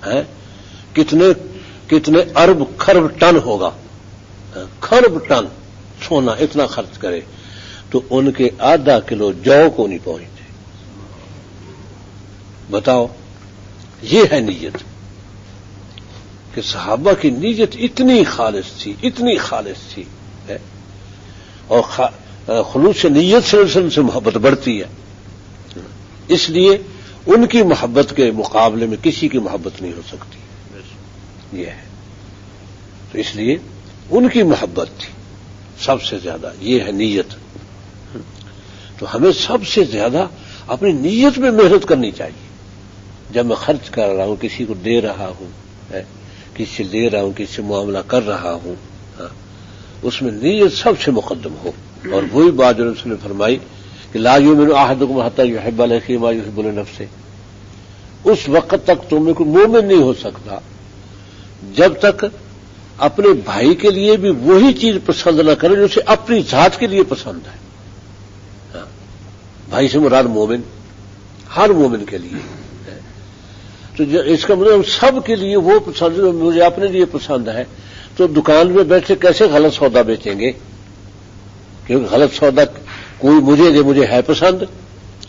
ہیں کتنے ارب خرب ٹن ہوگا، خرب ٹن سونا اتنا خرچ کرے تو ان کے آدھا کلو جو کو نہیں پہنچتے. بتاؤ، یہ ہے نیت کہ صحابہ کی نیت اتنی خالص تھی اور خلوص نیت سے محبت بڑھتی ہے. اس لیے ان کی محبت کے مقابلے میں کسی کی محبت نہیں ہو سکتی. یہ ہے تو اس لیے ان کی محبت تھی سب سے زیادہ. یہ ہے نیت. تو ہمیں سب سے زیادہ اپنی نیت میں محنت کرنی چاہیے. جب میں خرچ کر رہا ہوں، کسی کو دے رہا ہوں، کسی سے لے رہا ہوں، کسی سے معاملہ کر رہا ہوں، اس میں نیت سب سے مقدم ہو. اور وہی بات جو رسول نے فرمائی کہ لا یؤمن احدکم حتی یحب لاخیہ ما یحب لنفسہ. اس وقت تک تم میں کوئی مومن نہیں ہو سکتا جب تک اپنے بھائی کے لیے بھی وہی چیز پسند نہ کرے جو اسے اپنی ذات کے لیے پسند ہے. بھائی سے مراد مومن، ہر مومن کے لیے. تو اس کا مطلب سب کے لیے وہ پسند جو مجھے اپنے لیے پسند ہے. تو دکان میں بیٹھے کیسے غلط سودا بیچیں گے؟ کیونکہ غلط سودا کوئی مجھے دے، مجھے ہے پسند،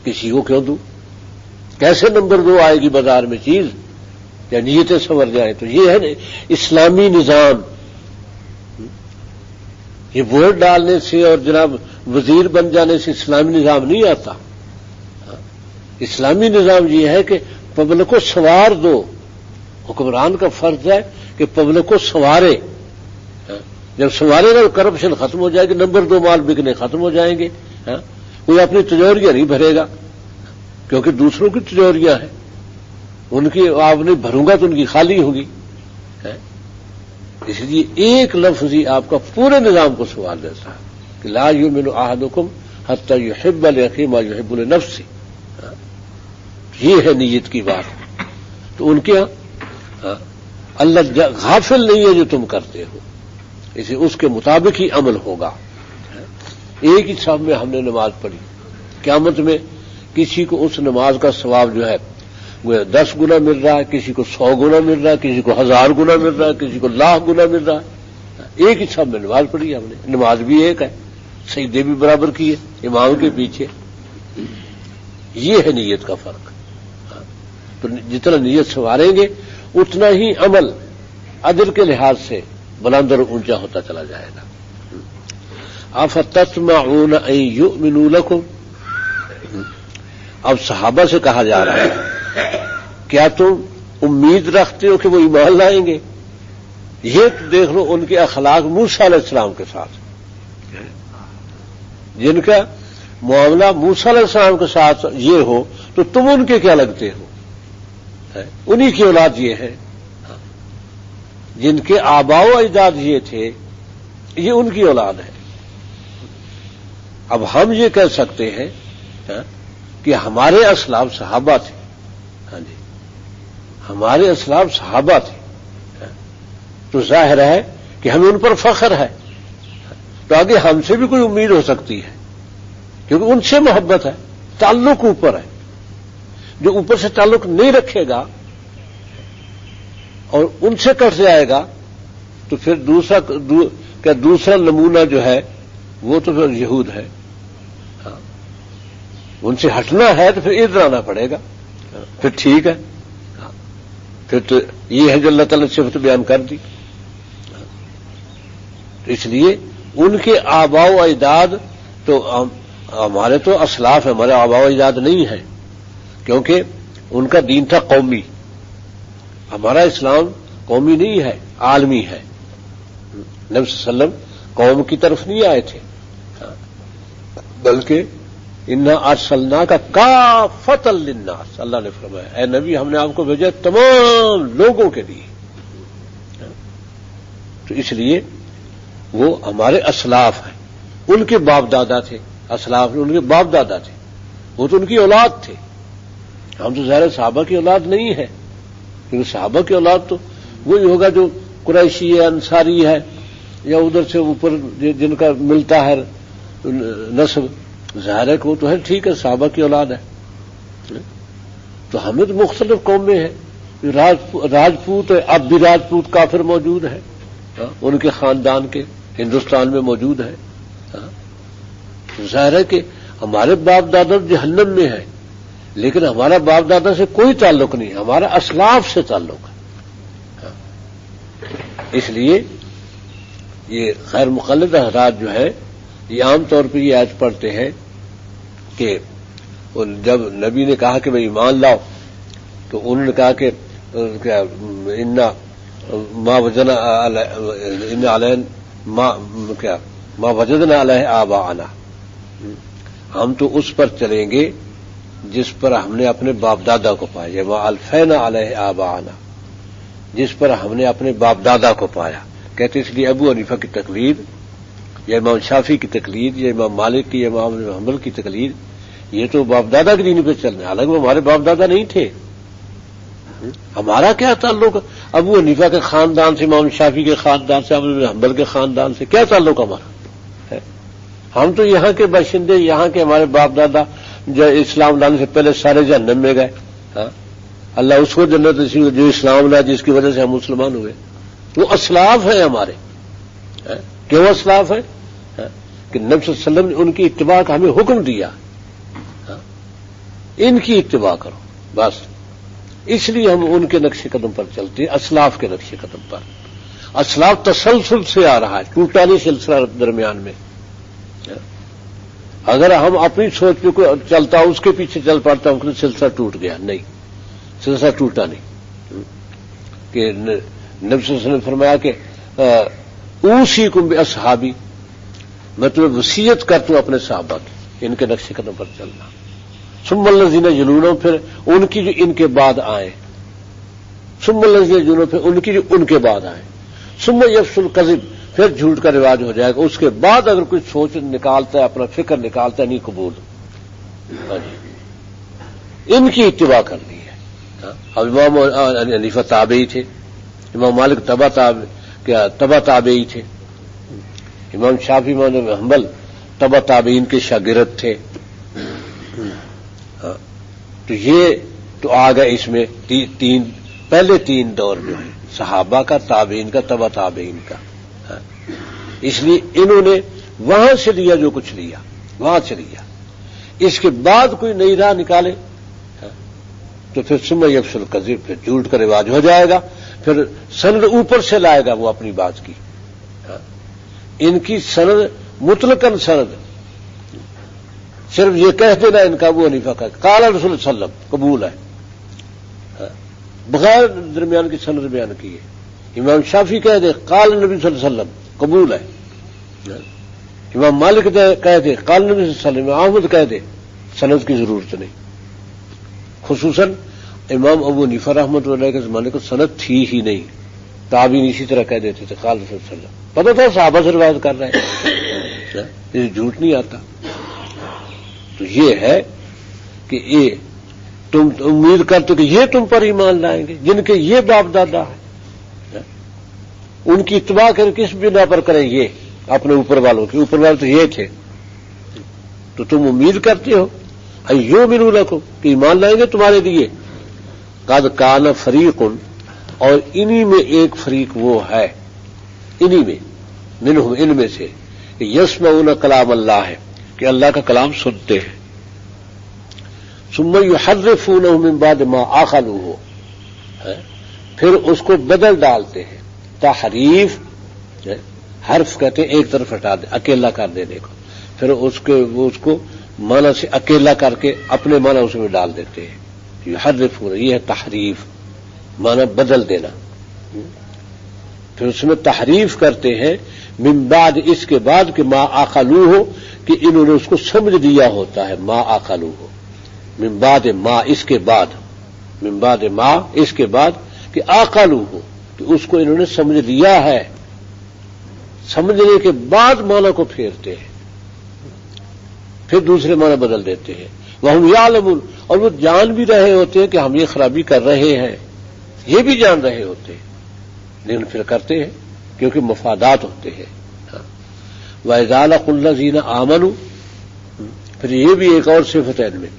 کسی کو کیوں دوں؟ کیسے نمبر 2 آئے گی بازار میں چیز یا نیتیں سنور جائیں؟ تو یہ ہے اسلامی نظام. یہ ووٹ ڈالنے سے اور جناب وزیر بن جانے سے اسلامی نظام نہیں آتا. اسلامی نظام یہ ہے کہ پبلک کو سوار دو. حکمران کا فرض ہے کہ پبلک کو سوارے. جب سوارے گا تو کرپشن ختم ہو جائے گی، نمبر 2 مال بکنے ختم ہو جائیں گے. کوئی اپنی تجوریاں نہیں بھرے گا کیونکہ دوسروں کی تجوریاں ہیں. ان کی آپ نہیں بھروں گا تو ان کی خالی ہوگی. اس لیے ایک لفظ ہی آپ کا پورے نظام کو سوال دیتا ہے کہ لا یؤمن احدکم حتی یحب لاخیہ ما یحب لنفسہ. یہ ہے نیت کی بات. تو ان کے اللہ غافل نہیں ہے جو تم کرتے ہو، اسے اس کے مطابق ہی عمل ہوگا. ایک ہی صف میں ہم نے نماز پڑھی، قیامت میں کسی کو اس نماز کا ثواب جو ہے وہ 10 گنا مل رہا ہے، کسی کو 100 گنا مل رہا ہے، کسی کو 1000 گنا مل رہا ہے، کسی کو 1,00,000 گنا مل رہا ہے. ایک ہی صف میں نماز پڑھی ہم نے. نماز بھی ایک ہے، سجدے بھی برابر کیے امام کے پیچھے. یہ ہے نیت کا فرق. تو جتنا نیت سنواریں گے اتنا ہی عمل اجر کے لحاظ سے بلند اور اونچا ہوتا چلا جائے گا. افتطمعون ان یؤمنوا لکم. اب صحابہ سے کہا جا رہا ہے کیا تم امید رکھتے ہو کہ وہ ایمان لائیں گے؟ یہ دیکھ لو ان کے اخلاق موسیٰ علیہ السلام کے ساتھ، جن کا معاملہ موسیٰ علیہ السلام کے ساتھ یہ ہو تو تم ان کے کیا لگتے ہو؟ انہی کی اولاد یہ ہے. جن کے آباء و اجداد یہ تھے یہ ان کی اولاد ہے. اب ہم یہ کہہ سکتے ہیں کہ ہمارے اسلاف صحابہ تھے. ہاں جی، ہمارے اسلاف صحابہ تھے تو ظاہر ہے کہ ہمیں ان پر فخر ہے. تو آگے ہم سے بھی کوئی امید ہو سکتی ہے کیونکہ ان سے محبت ہے، تعلق اوپر ہے. جو اوپر سے تعلق نہیں رکھے گا اور ان سے کٹ جائے گا تو پھر دوسرا نمونہ جو ہے وہ تو پھر یہود ہے. ان سے ہٹنا ہے تو پھر ادھر آنا پڑے گا. پھر ٹھیک ہے، پھر تو یہ ہے جو اللہ تعالی نے صفت بیان کر دی. اس لیے ان کے آباء و اجداد تو ہمارے تو اسلاف ہیں، ہمارے آباء و اجداد نہیں ہیں کیونکہ ان کا دین تھا قومی. ہمارا اسلام قومی نہیں ہے، عالمی ہے. نبی صلی اللہ علیہ وسلم قوم کی طرف نہیں آئے تھے بلکہ انا ارسلناک کافۃ للناس. اللہ نے فرمایا اے نبی ہم نے آپ کو بھیجا تمام لوگوں کے لیے. تو اس لیے وہ ہمارے اسلاف ہیں. ان کے باپ دادا تھے، اسلاف ان کے باپ دادا تھے، وہ تو ان کی اولاد تھے. ہم تو ظاہر صحابہ کی اولاد نہیں ہے کیونکہ صحابہ کی اولاد تو وہی ہوگا جو قریشی ہے، انصاری ہے یا ادھر سے اوپر جن کا ملتا ہے نسب. ظاہر ہے کہ وہ تو ہے ٹھیک ہے، صحابہ کی اولاد ہے. تو ہمیں تو مختلف قومیں ہیں. راجپوت اب بھی راجپوت کافر موجود ہے، ان کے خاندان کے ہندوستان میں موجود ہے. ظاہر ہے کہ ہمارے باپ دادا جہنم میں ہیں، لیکن ہمارا باپ دادا سے کوئی تعلق نہیں، ہمارا اسلاف سے تعلق ہے. اس لیے یہ غیر مقلد حضرات جو ہے یہ عام طور پہ یہ آیت پڑھتے ہیں کہ جب نبی نے کہا کہ میں ایمان لاؤ تو انہوں نے کہا کہ ما وجدنا علیہ آباءنا، ہم تو اس پر چلیں گے جس پر ہم نے اپنے باپ دادا کو پایا. ما الفینا علیہ آباءنا، جس پر ہم نے اپنے باپ دادا کو پایا. کہتے اس لیے ابو حنیفہ کی تقلید یا امام شافعی کی تقلید یا امام مالک کی یا امام حنبل کی تقلید یہ تو باپ دادا کے دین پہ چلنا ہے، حالانکہ وہ ہمارے باپ دادا نہیں تھے. ہمارا کیا تعلق ابو حنیفہ کے خاندان سے، امام شافعی کے خاندان سے، امام حنبل کے خاندان سے کیا تعلق ہمارا ہے؟ ہم تو یہاں کے باشندے، یہاں کے ہمارے باپ دادا جو اسلام لانے سے پہلے سارے جہنم میں گئے. اللہ اس کو جنت نصیب جو اسلام لایا جس کی وجہ سے ہم مسلمان ہوئے. وہ اسلاف ہیں ہمارے. کیوں اسلاف ہیں؟ کہ نبی صلی اللہ علیہ وسلم نے ان کی اتباع کا ہمیں حکم دیا، ان کی اتباع کرو بس. اس لیے ہم ان کے نقش قدم پر چلتے ہیں، اسلاف کے نقش قدم پر. اسلاف تسلسل سے آ رہا ہے، ٹوٹا نہیں سلسلہ درمیان میں. اگر ہم اپنی سوچ پہ کوئی چلتا اس کے پیچھے چل پڑتا ہم سلسلہ ٹوٹ گیا. نہیں، سلسلہ ٹوٹا نہیں. کہ نبی صلی اللہ علیہ وسلم نے فرمایا کہ اوصیکم باصحابی، میں تمہیں وصیت کرتا ہوں اپنے صحابہ کی، ان کے نقش قدم پر چلنا. ثم الذین یلونہم، پھر ان کی جو ان کے بعد آئیں. ثم الذین یلونہم، پھر ان کی جو ان کے بعد آئیں. ثم یفشو الکذب، پھر جھوٹ کا رواج ہو جائے گا. اس کے بعد اگر کوئی سوچ نکالتا ہے، اپنا فکر نکالتا ہے، نہیں قبول. ان کی اتباع کرنی ہے. اب امام حنیفہ تابعی تھے، امام مالک تبع تابعی تھے، امام شافعی امام حنبل تبع تابعین کے شاگرد تھے. تو یہ تو آ گئے اس میں پہلے تین دور جو ہیں صحابہ کا، تابعین کا، تبع تابعین کا. اس لیے انہوں نے وہاں سے لیا جو کچھ لیا، وہاں سے لیا. اس کے بعد کوئی نئی راہ نکالے تو پھر ثم یفشو الکذب، پھر جھوٹ کا رواج ہو جائے گا. پھر سند اوپر سے لائے گا وہ اپنی بات کی. ان کی سند مطلقاً سند صرف یہ کہہ دینا ان کا ابو حنیفہ کا قال رسول صلی اللہ علیہ وسلم قبول ہے، بغیر درمیان کی سند بیان کی ہے. امام شافعی کہہ دے قال نبی صلی اللہ علیہ وسلم قبول ہے. امام مالک کہہ دے قال نبی صلی اللہ علیہ وسلم. احمد کہہ دے، سند کی ضرورت نہیں. خصوصاً امام ابو حنیفہ رحمۃ اللہ کے زمانے کو سند تھی ہی نہیں. تابعین اسی طرح کہہ دیتے تھے قال رسول صلی اللہ علیہ وسلم. پتہ تھا صحابہ سے روایت کر رہے ہیں، یہ جھوٹ نہیں آتا. تو یہ ہے کہ یہ تم امید کرتے کہ یہ تم پر ایمان لائیں گے جن کے یہ باپ دادا ہیں. ان کی اتباع کر کس بنا پر کریں؟ یہ اپنے اوپر والوں کے، اوپر والے تو یہ تھے. تو تم امید کرتے ہو ایؤمنوا لکم کہ ایمان لائیں گے تمہارے لیے. قد کان فریق، اور انہی میں ایک فریق وہ ہے، انہی میں منہم، ان میں سے کہ یسمعون کلام اللہ ہے، کہ اللہ کا کلام سنتے ہیں. ثم یحرفونہ من بعد ما عقلوہ، پھر اس کو بدل ڈالتے ہیں. تحریف حرف کہتے ہیں ایک طرف ہٹا دے، اکیلا کر دینے کو. پھر اس کو معنی سے اکیلا کر کے اپنے معنی اس میں ڈال دیتے ہیں. یحرفون، یہ ہے تحریف، معنی بدل دینا. پھر اس میں تحریف کرتے ہیں من بعد، اس کے بعد کہ ما عقلوہ، کہ انہوں نے اس کو سمجھ لیا ہوتا ہے. ما عقلوہ، من بعد ما، اس کے بعد، من بعد ما، اس کے بعد کہ عقلوہ، کہ اس کو انہوں نے سمجھ لیا ہے. سمجھنے کے بعد معنی کو پھیرتے ہیں، پھر دوسرے معنی بدل دیتے ہیں. وہم یعلمون، اور وہ جان بھی رہے ہوتے ہیں کہ ہم یہ خرابی کر رہے ہیں، یہ بھی جان رہے ہوتے ہیں، لیکن پھر کرتے ہیں کیونکہ مفادات ہوتے ہیں. وَإِذَا لَقُوا الَّذِينَ آمَنُوا، پھر یہ بھی ایک اور صفت ہے ان میں،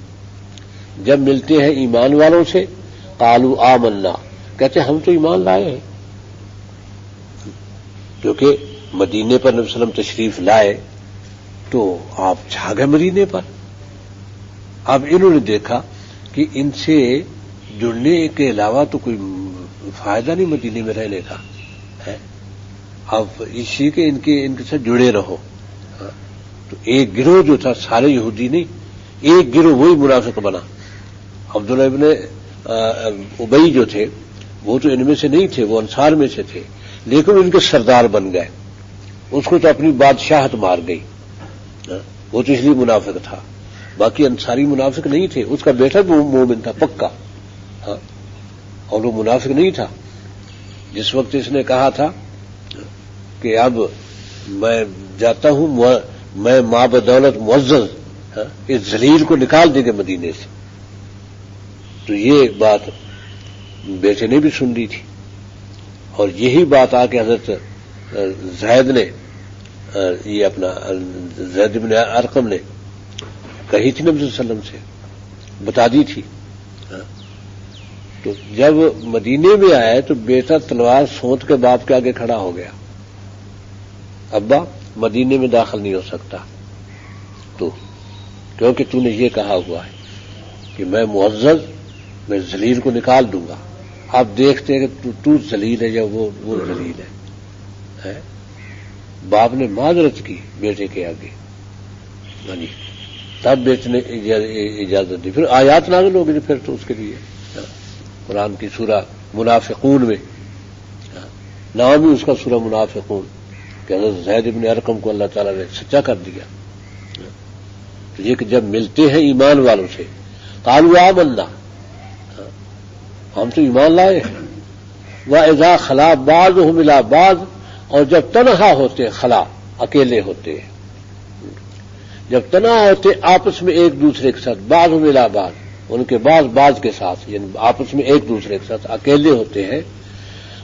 جب ملتے ہیں ایمان والوں سے قالوا آمنا، کہتے ہم تو ایمان لائے ہیں، کیونکہ مدینے پر نبی صلی اللہ علیہ وسلم تشریف لائے تو آپ چھا گئے مدینے پر. اب انہوں نے دیکھا کہ ان سے جڑنے کے علاوہ تو کوئی فائدہ نہیں مدینے میں رہنے کا ہے، اب اسی کے ان کے ساتھ جڑے رہو. تو ایک گروہ جو تھا، سارے یہودی نہیں، ایک گروہ وہی منافق بنا. عبداللہ ابن ابئی جو تھے وہ تو ان میں سے نہیں تھے، وہ انصار میں سے تھے، لیکن ان کے سردار بن گئے. اس کو تو اپنی بادشاہت مار گئی، وہ تو اس لیے منافق تھا. باقی انصاری منافق نہیں تھے. اس کا بیٹا بھی مومن تھا پکا، اور وہ منافق نہیں تھا. جس وقت اس نے کہا تھا کہ اب میں جاتا ہوں، میں ماں بدولت معزز اس ذلیل کو نکال دیں گے مدینے سے، تو یہ بات بیٹے نے بھی سن لی تھی. اور یہی بات آ کے حضرت زید نے یہ اپنا زید بن ارقم نے کہی تھی نبی صلی اللہ علیہ وسلم سے، بتا دی تھی. تو جب مدینے میں آئے تو بیٹا تلوار سونت کے باپ کے آگے کھڑا ہو گیا، ابا مدینے میں داخل نہیں ہو سکتا تو، کیونکہ تو نے یہ کہا ہوا ہے کہ میں معزز، میں ذلیل کو نکال دوں گا. آپ دیکھتے ہیں کہ تو ذلیل ہے یا وہ ذلیل ہے. باپ نے معذرت کی بیٹے کے آگے، تب بیٹے نے اجازت دی. پھر آیات نازل ہو گئی پھر تو اس کے لیے قرآن کی سورہ منافقون میں نام ہی اس کا سورہ منافقون، کہ حضرت زید بن ارقم کو اللہ تعالیٰ نے سچا کر دیا. تو یہ کہ جب ملتے ہیں ایمان والوں سے، قالوا آمنا، ہم تو ایمان لائے ہیں. وَإِذَا خَلَا بَعْضُهُمْ إِلَىٰ بَعْضٍ، اور جب تنہا ہوتے، خلا اکیلے ہوتے ہیں، جب تنہا ہوتے آپس میں ایک دوسرے کے ساتھ، بعضهم إِلَىٰ بَعْضٍ، ان کے بعض کے ساتھ، یعنی آپس میں ایک دوسرے کے ساتھ اکیلے ہوتے ہیں،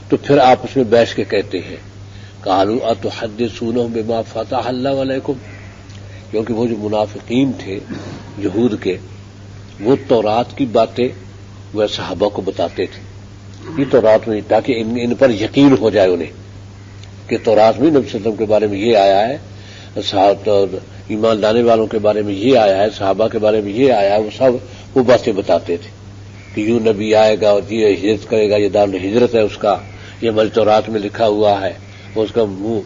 تو پھر آپس میں بیٹھ کے کہتے ہیں قالوا أتحدثونهم بما فتح الله عليكم، کیونکہ وہ جو منافقین تھے یہود کے، وہ تورات کی باتیں وہ صحابہ کو بتاتے تھے. یہ تورات میں، تاکہ ان پر یقین ہو جائے انہیں کہ تورات میں نبی صلی اللہ علیہ وسلم کے بارے میں یہ آیا ہے، ایمان لانے والوں کے بارے میں یہ آیا ہے، صحابہ کے بارے میں یہ آیا ہے. وہ سب وہ باتیں بتاتے تھے کہ یوں نبی آئے گا اور یہ ہجرت کرے گا، یہ دار الہجرت ہے اس کا، یہ ہماری تورات میں لکھا ہوا ہے. اس کا منہ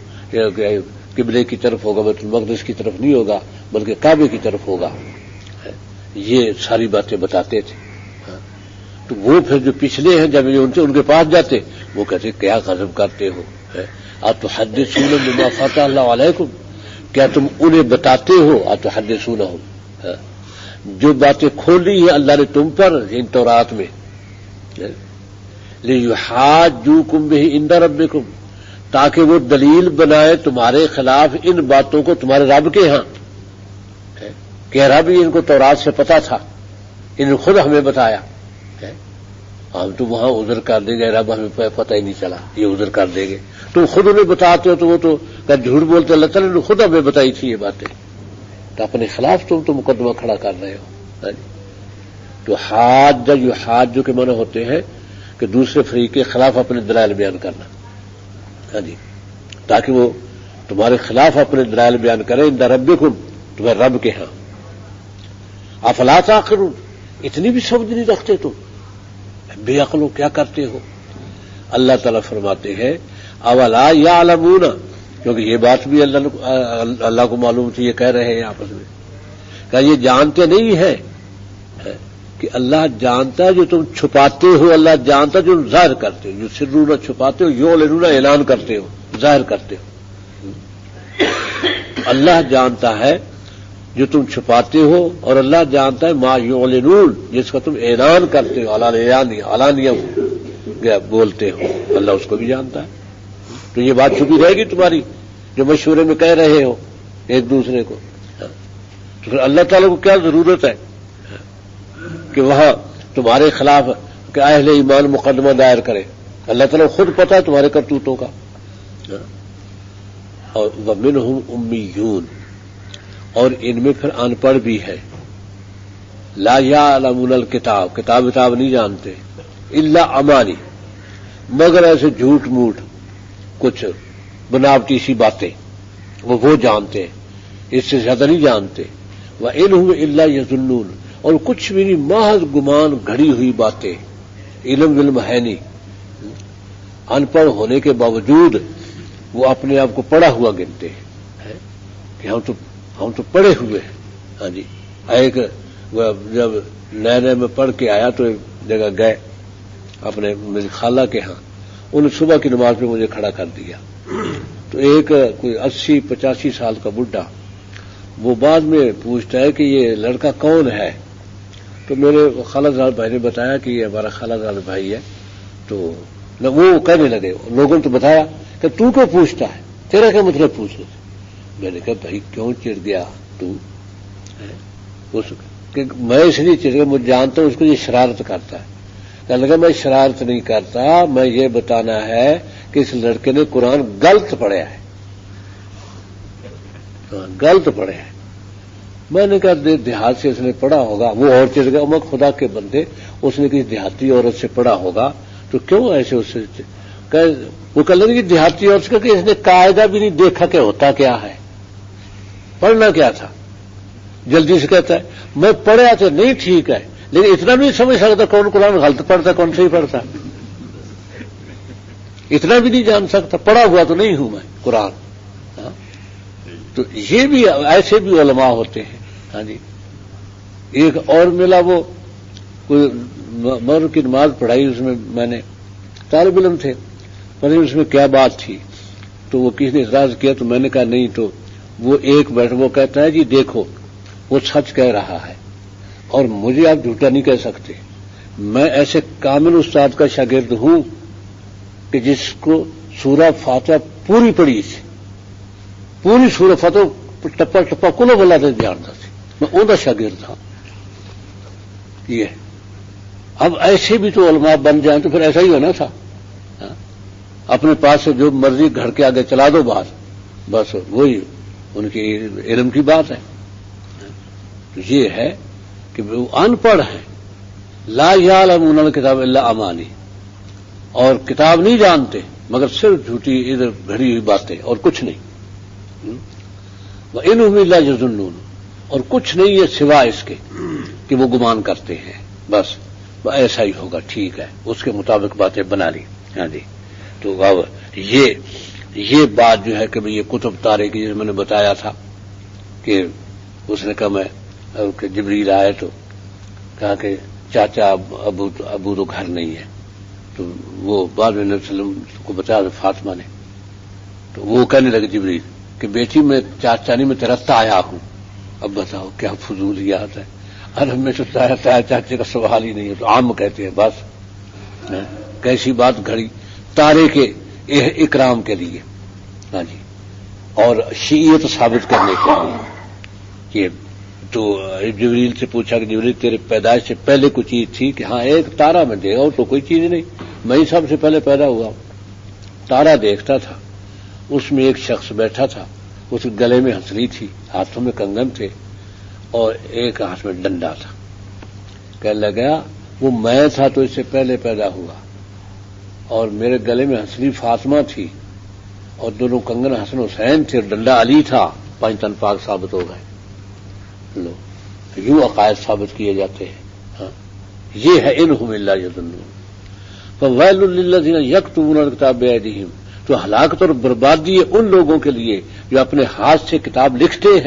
قبلے کی طرف ہوگا، بیت المقدس کی طرف نہیں ہوگا بلکہ کعبے کی طرف ہوگا. یہ ساری باتیں بتاتے تھے. تو وہ پھر جو پچھلے ہیں جب ان کے پاس جاتے، وہ کہتے کیا غضب کرتے ہو، اتحدثون بما فتح اللہ علیکم، کیا تم انہیں بتاتے ہو، اتحدثونہم، جو باتیں کھولی ہیں اللہ نے تم پر ان تورات میں، لیحاجوکم بہ عند ربکم، تاکہ وہ دلیل بنائے تمہارے خلاف ان باتوں کو تمہارے رب کے ہاں. کہ رب ان کو تورات سے پتا تھا، انہوں نے خود ہمیں بتایا. ہم تو وہاں عذر کر دیں گے، رب ہمیں پتہ ہی نہیں چلا، یہ عذر کر دیں گے. تم خود انہیں بتاتے ہو تو وہ تو جھوٹ بولتے، اللہ تعالیٰ نے خود ہمیں بتائی تھی یہ باتیں، تو اپنے خلاف تم تو مقدمہ کھڑا کر رہے ہو. تو حاج کے معنی ہوتے ہیں کہ دوسرے فریق کے خلاف اپنے دلائل بیان کرنا، تاکہ وہ تمہارے خلاف اپنے دلائل بیان کریں عند ربکم، تمہارے رب کے ہاں. افلا تعقلون، اتنی بھی سمجھ نہیں رکھتے تم، بے عقلو کیا کرتے ہو. اللہ تعالیٰ فرماتے ہیں اولا یعلمون، کیونکہ یہ بات بھی اللہ کو معلوم تھی، یہ کہہ رہے ہیں آپس میں، کہ یہ جانتے نہیں ہیں کہ اللہ جانتا ہے جو تم چھپاتے ہو، اللہ جانتا ہے جو تم ظاہر کرتے ہو، جو سرون چھپاتے ہو، یعلنون اعلان کرتے ہو، ظاہر کرتے ہو. اللہ جانتا ہے جو تم چھپاتے ہو، اور اللہ جانتا ہے ما یعلنون، جس کا تم اعلان کرتے ہو، علانیہ بولتے ہو، اللہ اس کو بھی جانتا ہے. تو یہ بات چھپی رہے گی تمہاری جو مشورے میں کہہ رہے ہو ایک دوسرے کو. تو پھر اللہ تعالیٰ کو کیا ضرورت ہے کہ وہاں تمہارے خلاف کہ اہل ایمان مقدمہ دائر کرے. اللہ تعالیٰ کو خود پتہ ہے تمہارے کرتوتوں کا. اور ومنہم امیون، اور ان میں پھر ان پڑھ بھی ہے. لا یعلمون الکتاب، کتاب نہیں جانتے، الا امانی، مگر ایسے جھوٹ موٹ کچھ بناوٹی سی باتیں وہ جانتے ہیں، اس سے زیادہ نہیں جانتے. وَإِنْ هُمْ إِلَّا يَظُنُّونَ، اور کچھ بھی نہیں، محض گمان، گھڑی ہوئی باتیں. علم علم ہے نہیں، ان پڑھ ہونے کے باوجود وہ اپنے آپ کو پڑھا ہوا گنتے ہیں کہ ہم تو پڑھے ہوئے ہیں. ہاں جی، ایک جب نئے نئے میں پڑھ کے آیا تو ایک جگہ گئے اپنے میری خالہ کے ہاں، انہوں نے صبح کی نماز پہ مجھے کھڑا کر دیا. تو ایک کوئی 80-85 سال کا بڈھا وہ بعد میں پوچھتا ہے کہ یہ لڑکا کون ہے؟ تو میرے خالہ زاد بھائی نے بتایا کہ یہ ہمارا خالہ زاد بھائی ہے. تو وہ کہنے لگے، لوگوں نے تو بتایا کہ تو کیوں پوچھتا ہے، تیرا کیا مطلب پوچھنے سے؟ میں نے کہا بھائی کیوں چڑ گیا تو؟ کہ میں اس لیے چڑ گیا، مجھے جانتا ہوں اس کو یہ شرارت کرتا ہے. کہنے لگا میں شرارت نہیں کرتا، میں یہ بتانا ہے کہ اس لڑکے نے قرآن غلط پڑھا ہے، غلط پڑھا ہے. میں نے کہا دیہات سے اس نے پڑھا ہوگا. وہ اور چڑ گیا، میں خدا کے بندے اس نے کسی دیہاتی عورت سے پڑھا ہوگا تو کیوں ایسے اس سے وہ کہنے لگے کہ دیہاتی عورت سے کہ اس نے قاعدہ بھی نہیں دیکھا کہ ہوتا کیا ہے، پڑھنا کیا تھا. جلدی سے کہتا ہے میں پڑھا تو نہیں ٹھیک ہے، لیکن اتنا بھی نہیں سمجھ سکتا کون قرآن غلط پڑھتا کون صحیح پڑھتا، اتنا بھی نہیں جان سکتا، پڑھا ہوا تو نہیں ہوں میں قرآن. تو یہ بھی ایسے بھی علماء ہوتے ہیں. ہاں جی، ایک اور ملا، وہ کوئی مغرب کی نماز پڑھائی، اس میں میں نے طالب علم تھے، پتہ نہیں اس میں کیا بات تھی، تو وہ کسی نے اعتراض کیا تو میں نے کہا نہیں. تو وہ ایک بیٹھ وہ کہتا ہے جی دیکھو وہ سچ کہہ رہا ہے اور مجھے آپ جھوٹا نہیں کہہ سکتے. میں ایسے کامل استاد کا شاگرد ہوں کہ جس کو سورہ فاتحہ پوری پڑھی تھی، پوری سورہ فاتحہ ٹپا ٹپا کلو بلا دے جانتا تھی، میں ان کا شاگرد تھا. یہ اب ایسے بھی تو علماء بن جائیں تو پھر ایسا ہی ہونا تھا. اپنے پاس سے جو مرضی گھر کے آگے چلا دو بات، بس وہی ان کی علم کی بات ہے. تو یہ ہے کہ وہ ان پڑھ ہے، لا یعلمون الکتاب الا امانی، اور کتاب نہیں جانتے مگر صرف جھوٹی ادھر گھڑی ہوئی باتیں اور کچھ نہیں. وَإِنْ هُمْ إِلَّا يَظُنُّونَ، اور کچھ نہیں ہے سوا اس کے کہ وہ گمان کرتے ہیں. بس ایسا ہی ہوگا، ٹھیک ہے، اس کے مطابق باتیں بنا لی. ہاں جی، تو اب یہ بات جو ہے کہ یہ کتب تارے کی، جیسے میں نے بتایا تھا کہ اس نے کہا میں کہ جبریل آئے تو کہا کہ چاچا ابو تو گھر نہیں ہے. تو وہ بعد میں نبی صلی اللہ علیہ وسلم کو بتایا فاطمہ نے، تو وہ کہنے لگے جبریل کہ بیٹی میں چاچا نہیں، میں تیرا تایا ہوں. اب بتاؤ کیا فضولیات ہے. عرب میں تو تایا چاچے کا سوال ہی نہیں ہے، تو عام کہتے ہیں. بس کیسی بات گھڑی تارے کے اکرام کے لیے. ہاں جی، اور شیعیت ثابت کرنے کے لیے. یہ تو جبریل سے پوچھا کہ جبریل تیرے پیدائش سے پہلے کوئی چیز تھی؟ کہ ہاں ایک تارا میں دیکھا، اور تو کوئی چیز نہیں، میں ہی سب سے پہلے پیدا ہوا. تارا دیکھتا تھا، اس میں ایک شخص بیٹھا تھا، اس کے گلے میں ہنسلی تھی، ہاتھوں میں کنگن تھے اور ایک ہاتھ میں ڈنڈا تھا. کہنے لگا وہ میں تھا تو اس سے پہلے پیدا ہوا، اور میرے گلے میں ہنسلی فاطمہ تھی اور دونوں کنگن حسن حسین تھے اور ڈنڈا علی تھا. 5 تن پاک ثابت ہو گئے. لو یوں عقائد ثابت کیے جاتے ہیں. ہاں، یہ ہے انہم الا یظنون. فویل للذین یکتبون الکتاب بایدیہم، تو ہلاکت اور بربادی ہے ان لوگوں کے لیے جو اپنے ہاتھ سے کتاب لکھتے ہیں.